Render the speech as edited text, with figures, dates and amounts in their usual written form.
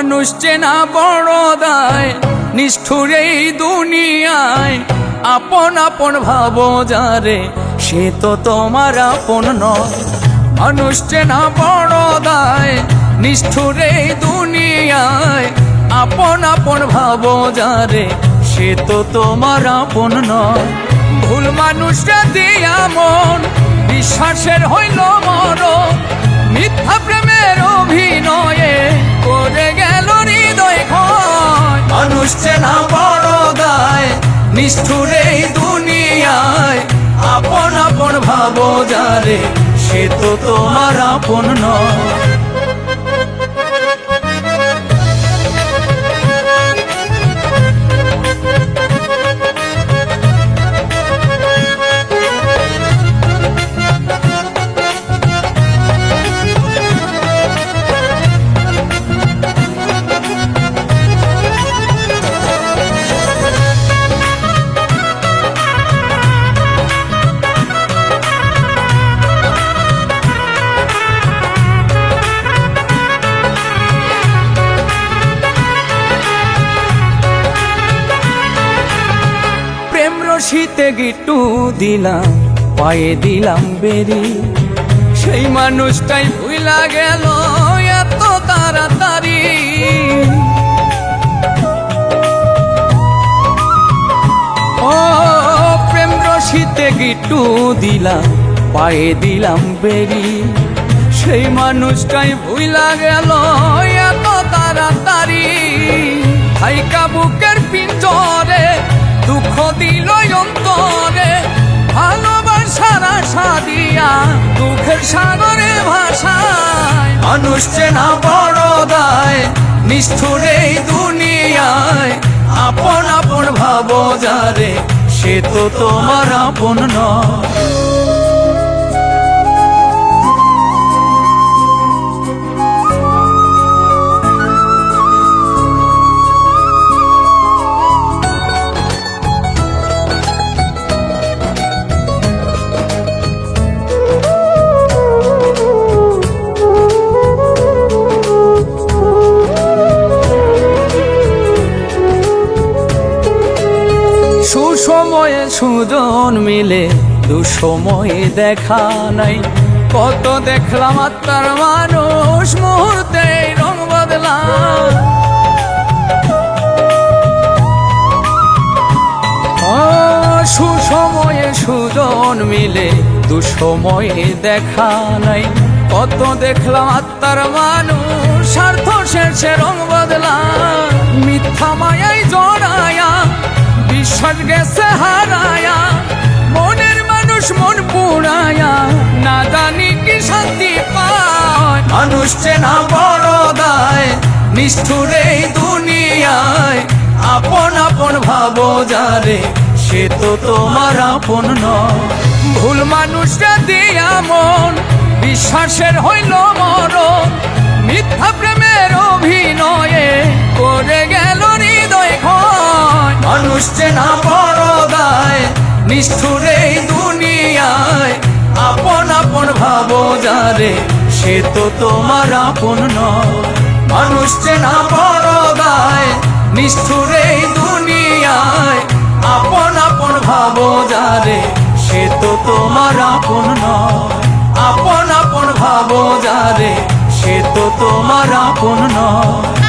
মানুষ চেনা বড় দায়, নিষ্ঠুর এই দুনিয়ায়। আপন আপন ভাবো যারে, সে তো তোমার আপন নয়। মানুষ চেনা বড় দায়, নিষ্ঠুর এই দুনিয়ায়। আপন আপন ভাবো যারে, সে তো তোমার আপন নয়। ভুল মানুষরা দিয়া মন, বিশ্বাসের হইল মরণ। মিথ্যা প্রেমের অভিনয়ে করে গেল হৃদয় ক্ষয়। মানুষ চেনা বড় দায়, নিষ্ঠুর এই দুনিয়ায়। আপন আপন ভাবো যারে, সে তো তোমার আপন নয়। শীতে গিট্টু দিলাম, পায়ে দিলাম বেরি। সেই মানুষটাই ভুইলা গেল এত তাড়াতাড়ি। ও প্রেম রশিতে গিট্টু দিলাম, পায়ে দিলাম বেরি। সেই মানুষটাই ভুইলা গেল এত তাড়াতাড়ি। হাইকা বুকের পিঞ্জরে দুঃখ দিল অন্তরে। ভালোবাসার আশা দিয়া দুঃখের সাগরে ভাষায়। মানুষ চেনা বড় দায়, নিষ্ঠুর এই দুনিয়ায়। আপন আপন ভাবো যারে, সে তো তোমার আপন নয়। সুসময়ে সুজন মিলে, দুসময়ে দেখা নাই। কত দেখলাম আত্মার মানুষ, মুহূর্তে রং বদলা। সুসময়ে সুজন মিলে, দুসময়ে দেখা নাই। কত দেখলাম আত্মার মানুষ, স্বার্থ শেষে রং বদলা। মিথ্যা মায়ায় জড়ায়া, বিশ্বাস গেছে হারায়া। মনের মানুষ মন পুড়ায়া, না জানি কি শান্তি পায়। মানুষ চেনা বড় দায়, নিষ্ঠুর এই দুনিয়ায়। আপন আপন ভাবো যারে, সে তো তোমার আপন নয়। ভুল মানুষরা দিয়া মন, বিশ্বাসের হইল মরণ। মিথ্যা প্রেমের অভিনয়ে করে গেল হৃদয় ক্ষয়। মানুষ চেনা বড় দায়, নিষ্ঠুর এই দুনিয়ায়। আপন আপন ভাবো যারে, সে তো তোমার আপন নয়। মানুষ চেনা বড় দায়, নিষ্ঠুর এই দুনিয়ায়। আপন আপন ভাবো যারে, সে তো তোমার আপন নয়। আপন আপন ভাবো যারে, সে তো তোমার আপন নয়।